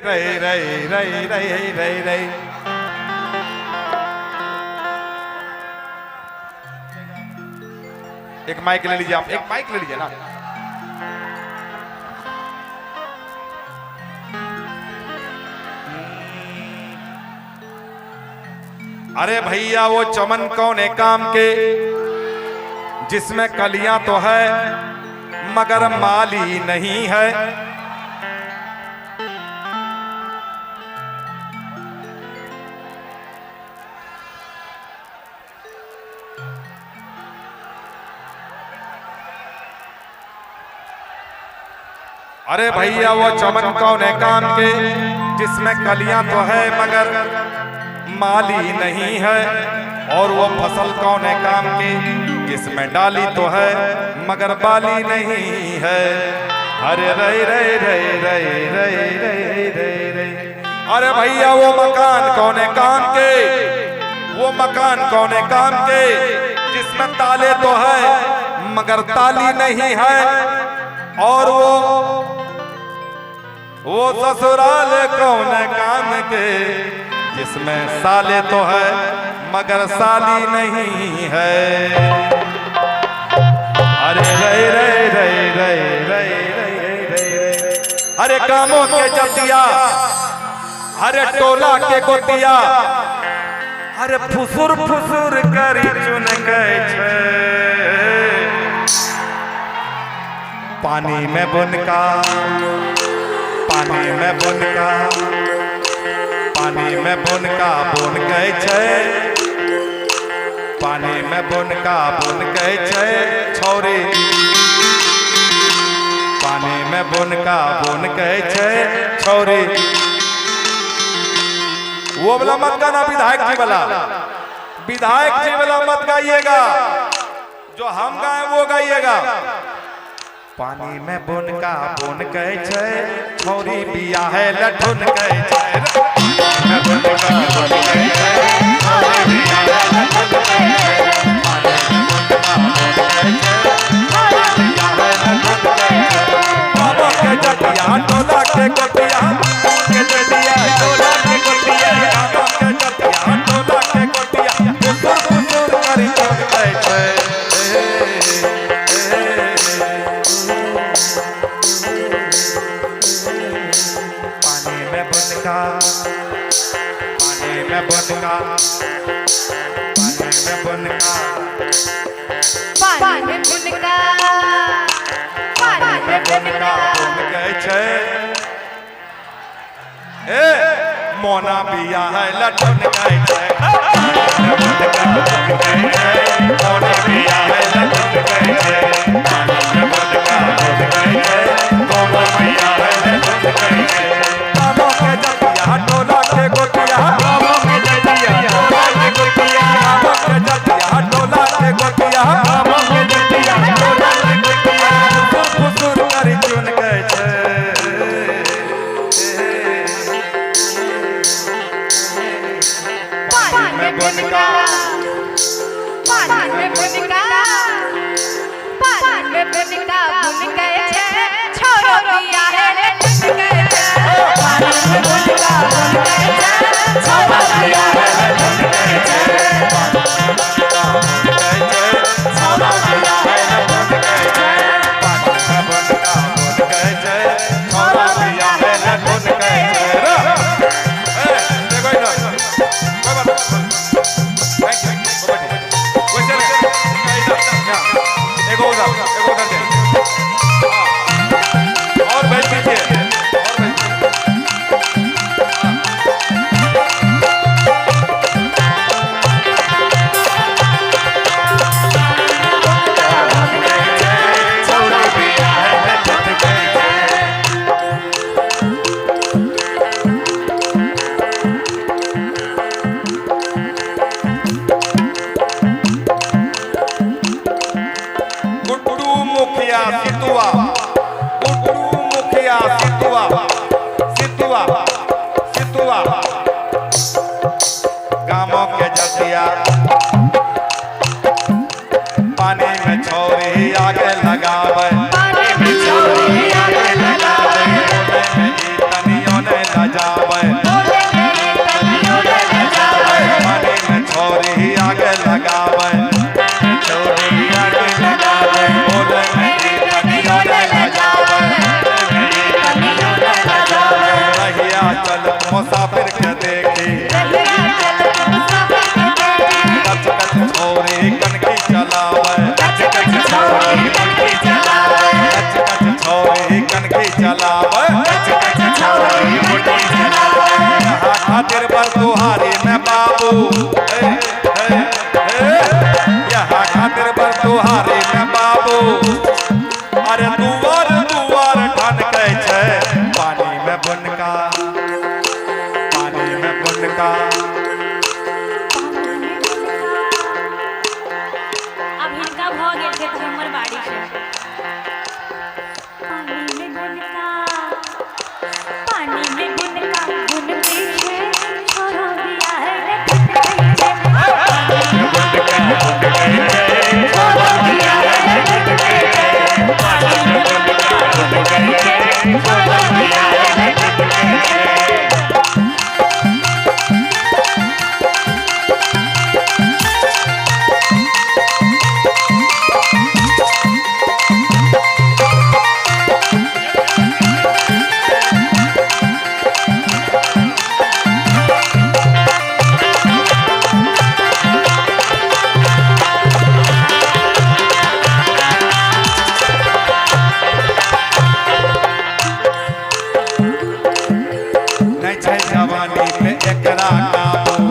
रही रही रही रही रही रही। एक माइक ले लीजिए आप, एक माइक ले लीजिए ना। अरे भैया वो चमन कौन है काम के जिसमें कलियां तो है मगर माली नहीं है। अरे भैया वो चमन कौन है काम के जिसमें कलियां तो है मगर माली नहीं है। और वो फसल कौन है काम की जिसमें डाली तो है मगर बाली नहीं है। अरे रे रे रे रे रे रे रे रे। अरे भैया वो मकान कौन है काम के, वो मकान कौन है काम के जिसमें ताले तो है मगर ताली नहीं है। और वो ससुराल कौन है काम के जिसमें साले तो है मगर साली नहीं है। अरे रे रे रे रे रे रे रे। अरे कामों के जतिया, अरे टोला के गोतिया, अरे फुसुर फुसुर करी चुन गए छे पानी में बुनका, पानी में बुनका, पानी में बुनका बुन गए छे, पानी में बुनका बुन गए छे छोरी, पानी में बुनका बुन गए छे छोरी। वो वाला मत गाना विधायक जी वाला, विधायक जी वाला मत गाइएगा, जो हम गाए वो गाइएगा। पानी में बुनका बुन गए छे छोरी बिया है लठुन गए छे। पानी में बुनका बुन गए छे छोरी बिया है लठुन गए छे। पानी में बुनका बुन गए छे छोरी बिया है लठुन गए छे। बाबा के जटिया टोला के गोटिया के जटिया टोला के गोटिया, बाबा के जटिया टोला के गोटिया फुसुर फुसुर करी चुन गए छे। पानी में बुनका, पानी में बुनका, पानी में बुनका, पानी में बुनका बुन गए छे। ए मोना बिया है लठुन गए छे। पानी में बुनका बुन गए छे, मोना बिया है लठुन गए छे। पानी में बुनका बुन गए छे, मोना बिया है लठुन गए छे। बाबा के जटिया टोला के गोटिया, बाबा के जटिया टोला के गोटिया, बाबा के जटिया टोला के गोटिया, बाबा के जटिया टोला के गोटिया फुसुर फुसुर करी चुन गए छे। पानी में बुनका, पानी में बुनका, पानी में बुनका बुन गए छे छोरो बिया है लठुन गए छे। पानी में बुनका बुन गए छे छोरो बिया है लठुन गए छे। पानी में बुनका बुन गए छे छोरो बिया है लठुन गए छे। पानी में बुनका बुन गए छे छोरो बिया है लठुन गए छे। देखो इधर कोई बात थैंक यू क्वेश्चन एगो उधर दे और बैठ लीजिए सितुआ, गुड्डू मुखिया सितुआ, सितुआ सितुआ गामों के जटिया पानी में छोरी आगे लगावे, पानी में छोरी आगे लगावे, तनियों ने जावे पानी में छोरी आगे लगावे बोले नहीं तनियो ले जावे रहिया चल मुसाफिर के देखी कच कच छोरी कनकी चलावे कच कच छोरी कनकी चलावे यहाँ खातिर पर तुहारी में बाबू यहाँ खातिर पर तुहारी में बाबू अरे दुआर दुआर ढन के छे पानी में बुनका अब हिनका भ गेल छै त हमर बाड़ी छै पानी में गुनका गुन पीछे छोरो दिया है जवानी पे एकरा काबू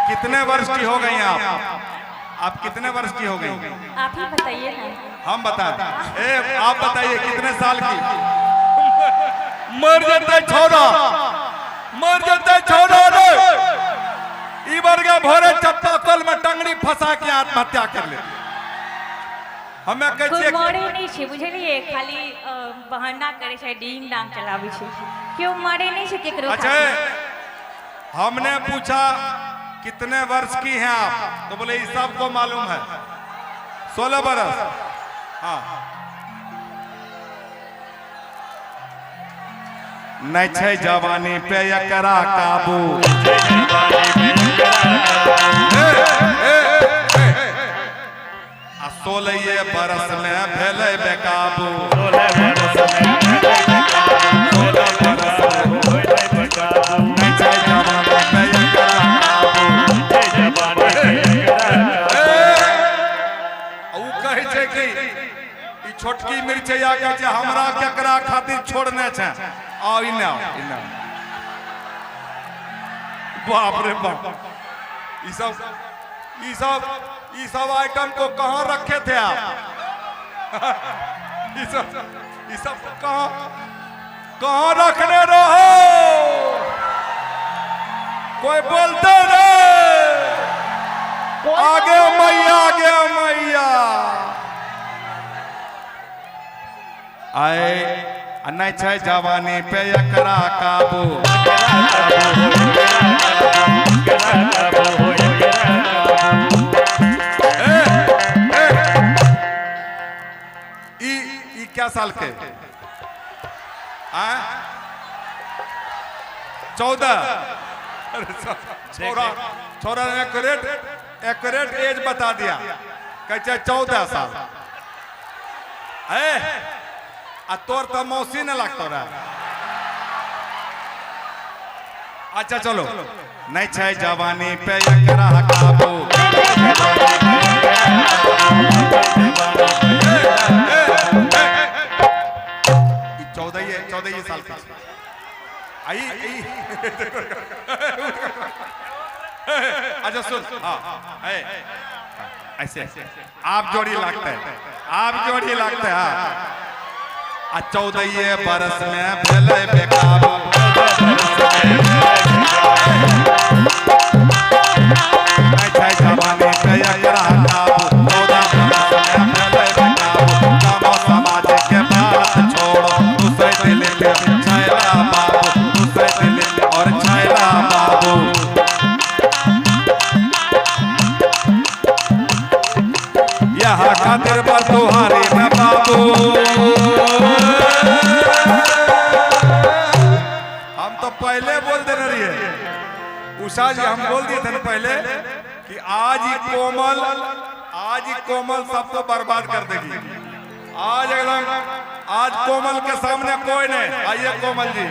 कितने वर्ष की हो गई आप कितने वर्ष की हो गई आप ही बताइए ना हम बताएं आप बताइए कितने साल की मर जाता छोड़ा रे इबरगा भोरे चत्ता कल में टंगड़ी फंसा के आत्महत्या कर ले हमें कोई मरे नहीं छे बुझलिए खाली बहाना करे छै डींग डांग चलावे छै क्यों मरे नहीं छे केकरो अच्छा हमने पूछा कितने वर्ष की हैं आप तो बोले इस सबको मालूम है 16 बरस हाँ नहीं छे जवानी पे एकरा काबू आ 16 बरस में भेले बेकाबू नहीं छे जवानी पे एकरा काबू ऊ कहे छै कि ई छोटकी मिर्चैया के जे हमरा केकरा खातिर छोड़ने छै आओ इना बाप रे बाप ये सब आइटम को कहाँ रखे थे आप ये सब कहाँ रखने रहो कोई बोलते रहे आगे मैया आए नहीं छै जवानी पे एकरा काबू क्या साल के 14 छोरा ने एक्यूरेट एज बता दिया कहते 14 साल है आ तोर तो मौसी न लगता रहा अच्छा चलो नहीं छै जवानी पे एकरा काबू 14 साल का आई अच्छा सुन ऐसे आप जोड़ी लगते हैं 14 बरस में भेले बेकाबू जवानी पे एकरा काबू 14 बरस में भेले बेकाबू काम समाज के बात छोड़ो दूसरे दिल में छैला बाबू दूसरे दिल में और छैला बाबू यहाँ खातिर पर तुहारे मैं बाबू। हम तो पहले बोल देने रही है उषा जी, हम बोल दिए थे ना पहले कि आज ही कोमल सबको बर्बाद कर देगी। आज एकदम आज कोमल के सामने कोई नहीं। आइए कोमल जी।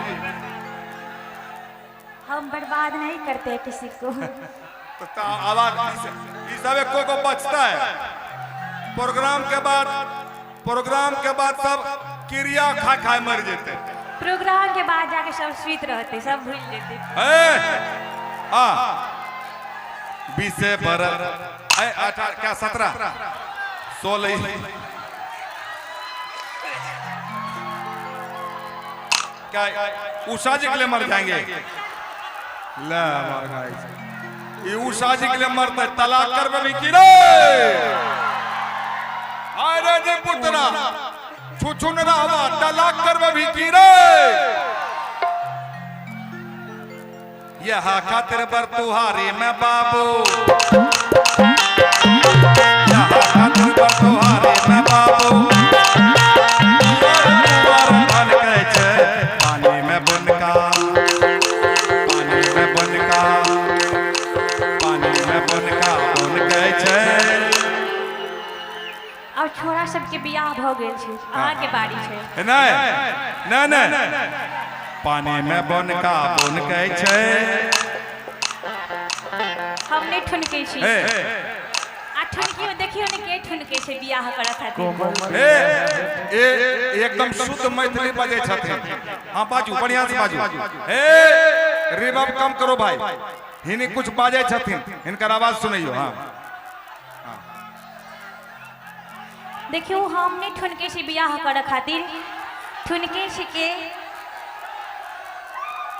हम बर्बाद नहीं करते किसी को। तो आवाज इस सब को बचता है। प्रोग्राम के बाद सब क्रिया खा मर जाते। प्रोग्राम के बाद जाके सब स्वीत रहते, सब भूल जाते। 20 से 18 क्या 17 16 क्या उषा जी के लिए मर जाएंगे। ले ये उषा जी के लिए मरते तलाक कर में भी की रे। अरे जी पुतना छुछुन रहा तलाक कर में भी की रे। यहाँ खातिर पर तुहारी मैं बाबू। यहाँ खातिर पर तुहारी मैं बाबू। पानी में बुनका बुन गए छे। अब छोरा सबके बियाह भ गेल छै, अहाँ के बारी छै। नहीं पानी में बुनका बुन गए छे। हम नहीं ठुनके छी। आ ठुनकियो देखियो ने के ठुनके छै बियाह करत हथिन। एकदम शुद्ध मैथिली बजे छथिन। हाँ बाजू बढ़िया से बाजू। रिवर्ब कम करो भाई। हिनी कुछ बाजे छथिन, इनकर आवाज सुनियो। हाँ देखियो हम नहीं ठुनके छी बियाह करे खातिर। ठुनके छी के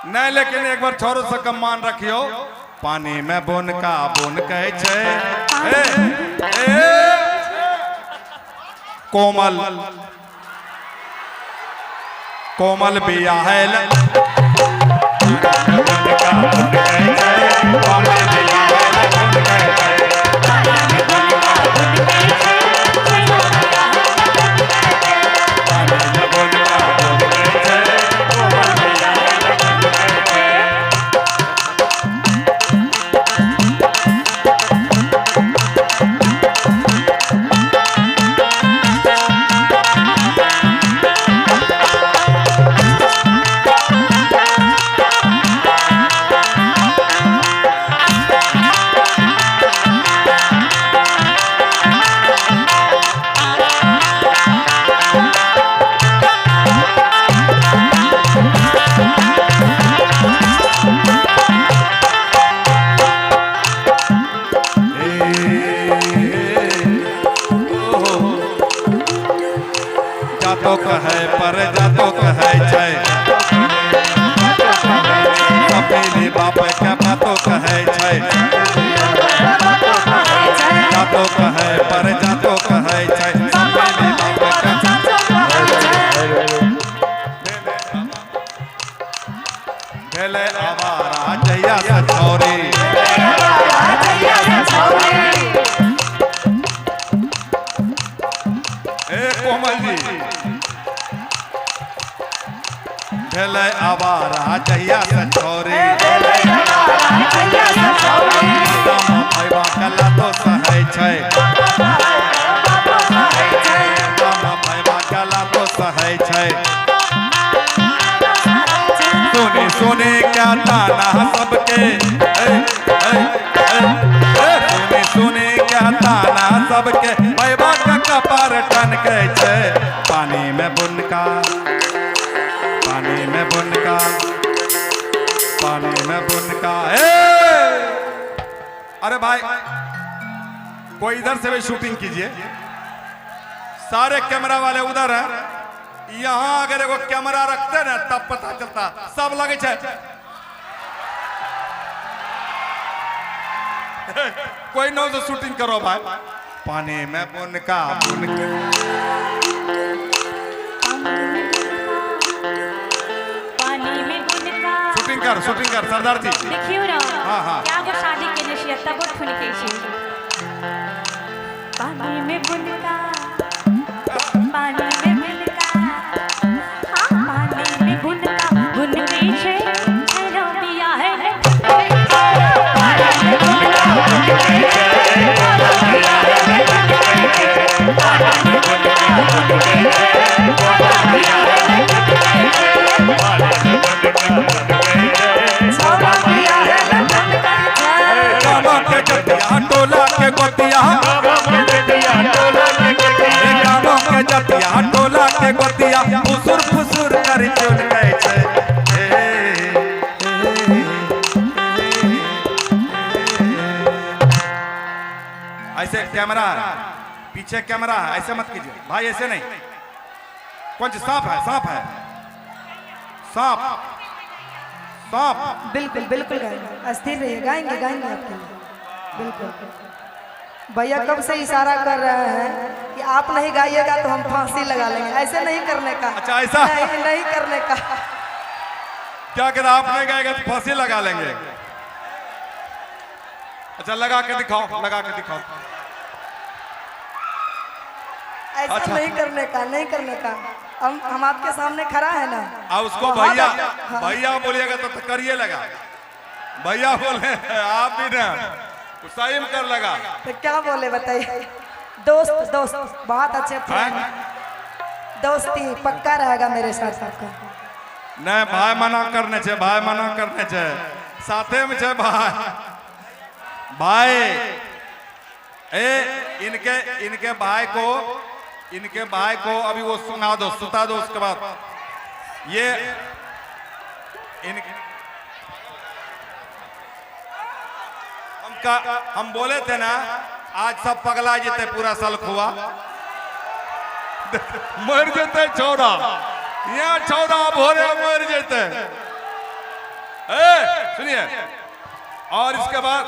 नहीं, लेकिन एक बार छोरो से कम मान रखियो। पानी में बुनका बुन कहे छे। कोमल बियाहल बुनका बुन कहे छे। कोमल बियाहल बुन कहे छे। जातो कहे पर जातो कहे छै। सपेली बाप के बातो कहे छै। जातो कहे पर जातो कहे छै। सपेली बाप के भेले आवारा जहिया से छोरी। कोमल जी भेले आवारा जहिया से छोरी। भैया कला तो सहै छै। भैया कला तो सहै छै। सुनी सुनी क्या ताना सबके। सुनी सुनी क्या ताना सबके। भैया का कपार टन के छे। पानी में बुनका पानी में बुनका पानी में बुनका। अरे भाई कोई इधर से भी शूटिंग कीजिए। सारे कैमरा वाले उधर हैं। यहाँ अगर एगो कैमरा रखते ना तब पता चलता। सब लगे छे। कोई नौ से शूटिंग करो भाई। पानी में बुनका बुनका। शूटिंग कर सरदार जी। देखियो ना। हाँ क्या गो शादी के नशिया तब ठुनके छी। पानी में बुन के गोतिया गामों के जतिया टोला के गोतिया फुसुर फुसुर कर चुन गए छे। ऐसे कैमरा पीछे कैमरा है, ऐसे मत कीजिए भाई, ऐसे नहीं। कुछ सांप है, सांप है, सांप सांप। बिल्कुल बिल्कुल गाएंगे, स्थिर रहिए, गाएंगे गाएंगे आपके लिए बिल्कुल। भैया कब से इशारा कर रहे हैं कि आप नहीं गाइएगा तो हम फांसी लगा लेंगे, ऐसे नहीं करने का। अच्छा ऐसा नहीं करने का। क्या कहता, आप नहीं गाएगा तो फांसी लगा लेंगे। अच्छा लगा के दिखाओ, लगा के दिखाओ। ऐसा अच्छा। नहीं करने का, नहीं करने का। हम आपके सामने खड़ा है ना। अब उसको भैया भैया बोलिएगा तो करिए लगा, भैया बोले आप भी ना सही में कर लगा। तो क्या बोले बताइए। दोस्त दोस्त बहुत अच्छे फ्रेंड, दोस्ती पक्का रहेगा मेरे साथ आपका। नहीं भाई मना करने छे, भाई मना करने छे, साथे में छे भाई। भाई इनके भाई को अभी वो सुना दो, सुता दो, उसके बाद ये हम बोले थे ना आज सब पगला जेते, पूरा साल खुआ मर जेते छौड़ा, यहाँ छौड़ा भोरे मर जेते। सुनिए, और इसके बाद